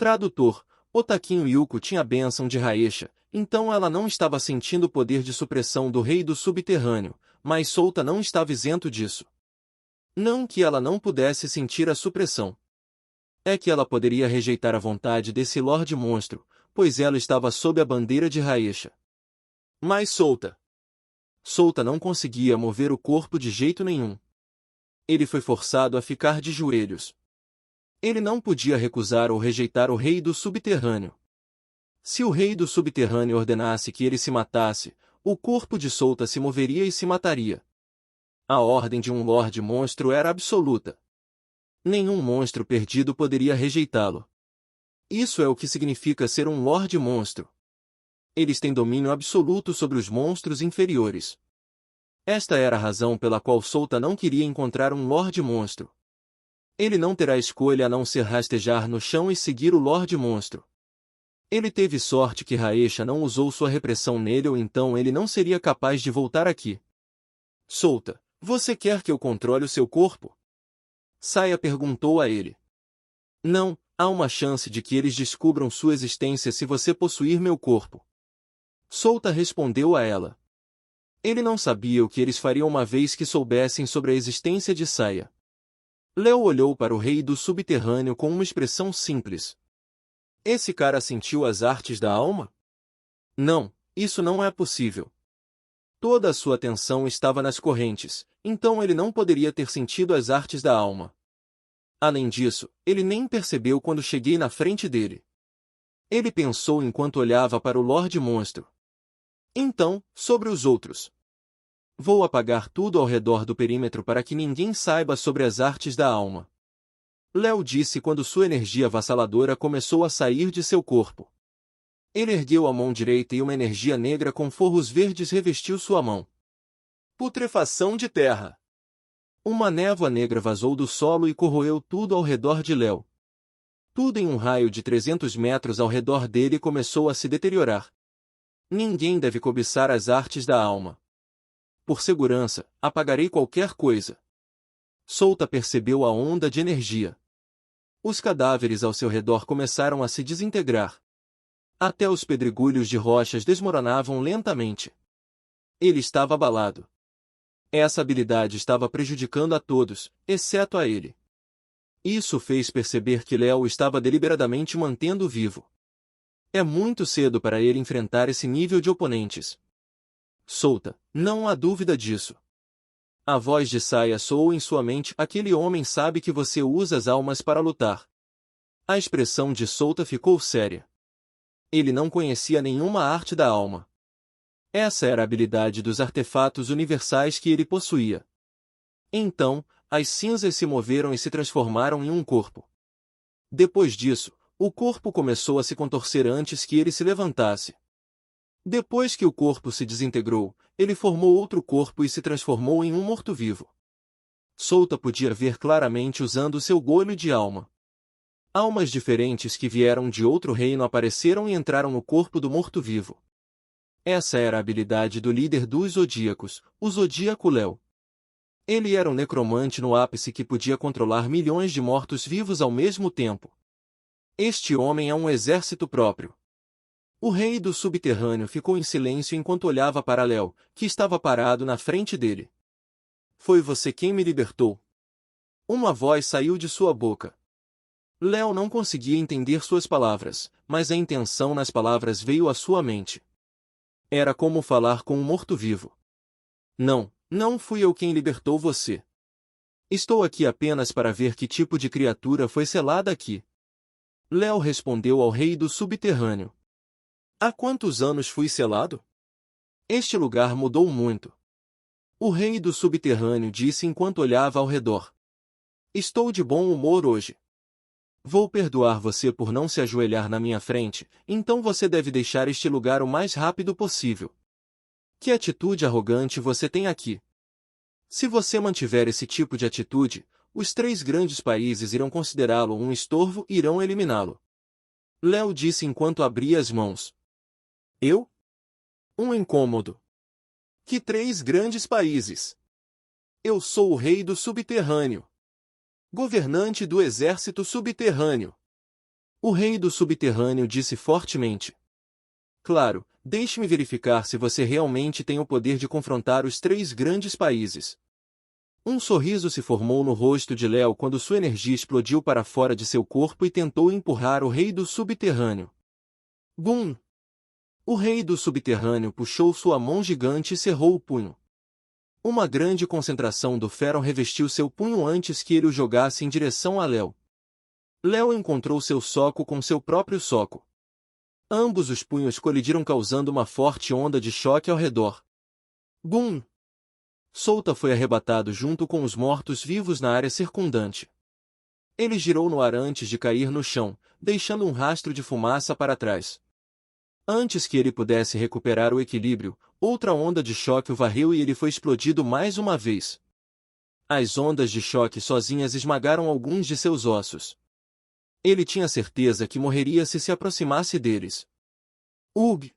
Tradutor: Otaquinho Yuko tinha a bênção de Raesha, então ela não estava sentindo o poder de supressão do rei do subterrâneo, mas Souta não estava isento disso. Não que ela não pudesse sentir a supressão. É que ela poderia rejeitar a vontade desse Lorde Monstro, pois ela estava sob a bandeira de Raesha. Mas Souta não conseguia mover o corpo de jeito nenhum. Ele foi forçado a ficar de joelhos. Ele não podia recusar ou rejeitar o rei do subterrâneo. Se o rei do subterrâneo ordenasse que ele se matasse, o corpo de Souta se moveria e se mataria. A ordem de um Lorde Monstro era absoluta. Nenhum monstro perdido poderia rejeitá-lo. Isso é o que significa ser um Lorde Monstro. Eles têm domínio absoluto sobre os monstros inferiores. Esta era a razão pela qual Souta não queria encontrar um Lorde Monstro. Ele não terá escolha a não ser rastejar no chão e seguir o Lorde Monstro. Ele teve sorte que Raesha não usou sua repressão nele ou então ele não seria capaz de voltar aqui. Souta, você quer que eu controle o seu corpo? Saya perguntou a ele. Não, há uma chance de que eles descubram sua existência se você possuir meu corpo. Souta respondeu a ela. Ele não sabia o que eles fariam uma vez que soubessem sobre a existência de Saya. Léo olhou para o rei do subterrâneo com uma expressão simples. Esse cara sentiu as artes da alma? Não, isso não é possível. Toda a sua atenção estava nas correntes, então ele não poderia ter sentido as artes da alma. Além disso, ele nem percebeu quando cheguei na frente dele. Ele pensou enquanto olhava para o Lorde Monstro. Então, sobre os outros. Vou apagar tudo ao redor do perímetro para que ninguém saiba sobre as artes da alma. Léo disse quando sua energia avassaladora começou a sair de seu corpo. Ele ergueu a mão direita e uma energia negra com forros verdes revestiu sua mão. Putrefação de terra. Uma névoa negra vazou do solo e corroeu tudo ao redor de Léo. Tudo em um raio de 300 metros ao redor dele começou a se deteriorar. Ninguém deve cobiçar as artes da alma. Por segurança, apagarei qualquer coisa. Souta percebeu a onda de energia. Os cadáveres ao seu redor começaram a se desintegrar. Até os pedregulhos de rochas desmoronavam lentamente. Ele estava abalado. Essa habilidade estava prejudicando a todos, exceto a ele. Isso fez perceber que Léo estava deliberadamente mantendo vivo. É muito cedo para ele enfrentar esse nível de oponentes. Souta, não há dúvida disso. A voz de Saya soou em sua mente. Aquele homem sabe que você usa as almas para lutar. A expressão de Souta ficou séria. Ele não conhecia nenhuma arte da alma. Essa era a habilidade dos artefatos universais que ele possuía. Então, as cinzas se moveram e se transformaram em um corpo. Depois disso, o corpo começou a se contorcer antes que ele se levantasse. Depois que o corpo se desintegrou, ele formou outro corpo e se transformou em um morto-vivo. Souta podia ver claramente usando seu olho de alma. Almas diferentes que vieram de outro reino apareceram e entraram no corpo do morto-vivo. Essa era a habilidade do líder dos Zodíacos, o Zodíaco Léo. Ele era um necromante no ápice que podia controlar milhões de mortos-vivos ao mesmo tempo. Este homem é um exército próprio. O rei do subterrâneo ficou em silêncio enquanto olhava para Léo, que estava parado na frente dele. Foi você quem me libertou. Uma voz saiu de sua boca. Léo não conseguia entender suas palavras, mas a intenção nas palavras veio à sua mente. Era como falar com um morto-vivo. Não fui eu quem libertou você. Estou aqui apenas para ver que tipo de criatura foi selada aqui. Léo respondeu ao rei do subterrâneo. Há quantos anos fui selado? Este lugar mudou muito. O rei do subterrâneo disse enquanto olhava ao redor. Estou de bom humor hoje. Vou perdoar você por não se ajoelhar na minha frente, então você deve deixar este lugar o mais rápido possível. Que atitude arrogante você tem aqui? Se você mantiver esse tipo de atitude, os 3 grandes países irão considerá-lo um estorvo e irão eliminá-lo. Léo disse enquanto abria as mãos. Eu? Um incômodo. Que 3 grandes países? Eu sou o rei do subterrâneo. Governante do exército subterrâneo. O rei do subterrâneo disse fortemente. Claro, deixe-me verificar se você realmente tem o poder de confrontar os três grandes países. Um sorriso se formou no rosto de Léo quando sua energia explodiu para fora de seu corpo e tentou empurrar o rei do subterrâneo. Bum! O rei do subterrâneo puxou sua mão gigante e cerrou o punho. Uma grande concentração do Feron revestiu seu punho antes que ele o jogasse em direção a Léo. Léo encontrou seu soco com seu próprio soco. Ambos os punhos colidiram causando uma forte onda de choque ao redor. Bum! Solta foi arrebatado junto com os mortos-vivos na área circundante. Ele girou no ar antes de cair no chão, deixando um rastro de fumaça para trás. Antes que ele pudesse recuperar o equilíbrio, outra onda de choque o varreu e ele foi explodido mais uma vez. As ondas de choque sozinhas esmagaram alguns de seus ossos. Ele tinha certeza que morreria se aproximasse deles. Ugh!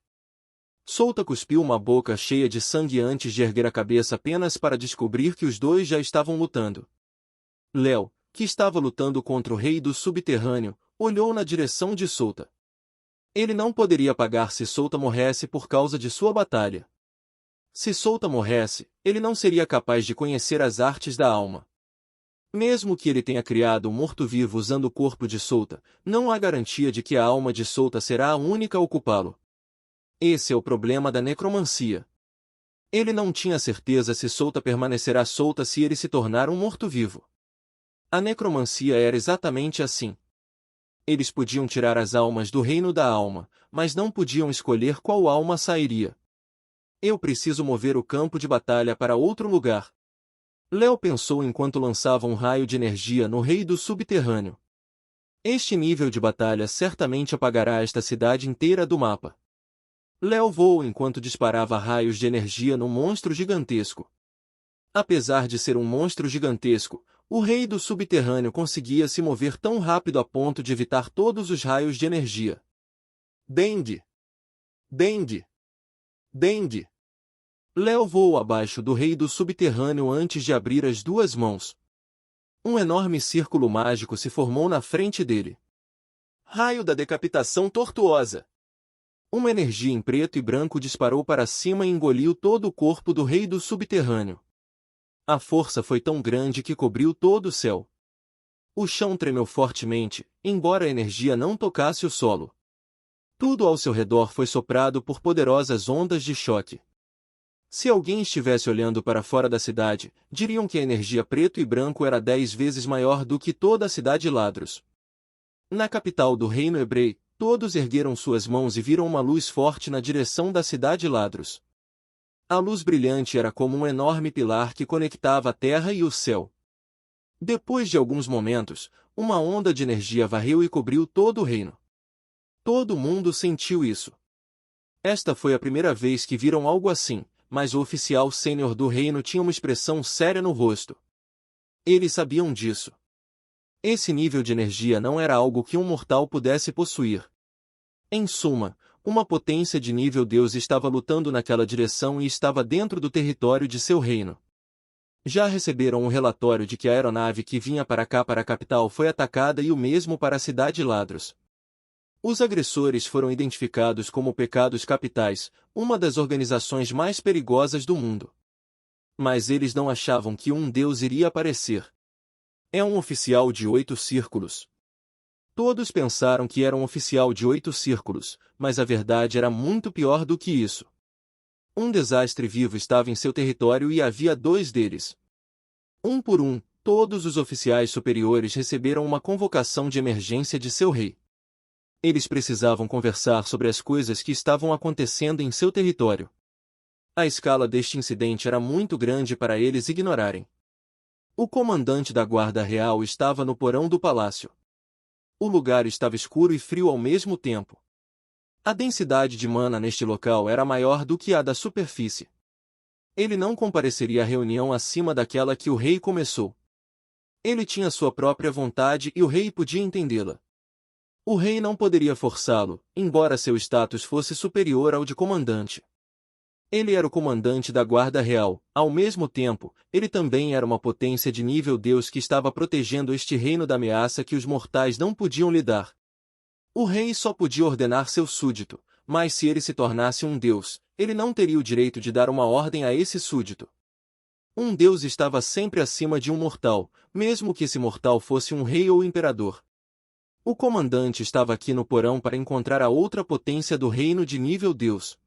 Solta cuspiu uma boca cheia de sangue antes de erguer a cabeça apenas para descobrir que os dois já estavam lutando. Léo, que estava lutando contra o rei do subterrâneo, olhou na direção de Solta. Ele não poderia pagar se Solta morresse por causa de sua batalha. Se Solta morresse, ele não seria capaz de conhecer as artes da alma. Mesmo que ele tenha criado um morto-vivo usando o corpo de Solta, não há garantia de que a alma de Solta será a única a ocupá-lo. Esse é o problema da necromancia. Ele não tinha certeza se Solta permanecerá solta se ele se tornar um morto-vivo. A necromancia era exatamente assim. Eles podiam tirar as almas do reino da alma, mas não podiam escolher qual alma sairia. Eu preciso mover o campo de batalha para outro lugar. Léo pensou enquanto lançava um raio de energia no rei do subterrâneo. Este nível de batalha certamente apagará esta cidade inteira do mapa. Léo voou enquanto disparava raios de energia num monstro gigantesco. Apesar de ser um monstro gigantesco, o rei do subterrâneo conseguia se mover tão rápido a ponto de evitar todos os raios de energia. Dende! Dende! Dende! Léo voou abaixo do rei do subterrâneo antes de abrir as duas mãos. Um enorme círculo mágico se formou na frente dele. Raio da decapitação tortuosa! Uma energia em preto e branco disparou para cima e engoliu todo o corpo do rei do subterrâneo. A força foi tão grande que cobriu todo o céu. O chão tremeu fortemente, embora a energia não tocasse o solo. Tudo ao seu redor foi soprado por poderosas ondas de choque. Se alguém estivesse olhando para fora da cidade, diriam que a energia preto e branco era 10 vezes maior do que toda a cidade Ladros. Na capital do reino hebreu, todos ergueram suas mãos e viram uma luz forte na direção da cidade Ladros. A luz brilhante era como um enorme pilar que conectava a terra e o céu. Depois de alguns momentos, uma onda de energia varreu e cobriu todo o reino. Todo mundo sentiu isso. Esta foi a primeira vez que viram algo assim, mas o oficial sênior do reino tinha uma expressão séria no rosto. Eles sabiam disso. Esse nível de energia não era algo que um mortal pudesse possuir. Em suma, uma potência de nível Deus estava lutando naquela direção e estava dentro do território de seu reino. Já receberam um relatório de que a aeronave que vinha para cá para a capital foi atacada e o mesmo para a cidade Ladros. Os agressores foram identificados como Pecados Capitais, uma das organizações mais perigosas do mundo. Mas eles não achavam que um Deus iria aparecer. É um oficial de 8 círculos. Todos pensaram que era um oficial de 8 círculos, mas a verdade era muito pior do que isso. Um desastre vivo estava em seu território e havia 2 deles. Um por um, todos os oficiais superiores receberam uma convocação de emergência de seu rei. Eles precisavam conversar sobre as coisas que estavam acontecendo em seu território. A escala deste incidente era muito grande para eles ignorarem. O comandante da Guarda Real estava no porão do palácio. O lugar estava escuro e frio ao mesmo tempo. A densidade de mana neste local era maior do que a da superfície. Ele não compareceria à reunião acima daquela que o rei começou. Ele tinha sua própria vontade e o rei podia entendê-la. O rei não poderia forçá-lo, embora seu status fosse superior ao de comandante. Ele era o comandante da Guarda Real, ao mesmo tempo, ele também era uma potência de nível Deus que estava protegendo este reino da ameaça que os mortais não podiam lidar. O rei só podia ordenar seu súdito, mas se ele se tornasse um deus, ele não teria o direito de dar uma ordem a esse súdito. Um deus estava sempre acima de um mortal, mesmo que esse mortal fosse um rei ou imperador. O comandante estava aqui no porão para encontrar a outra potência do reino de nível Deus,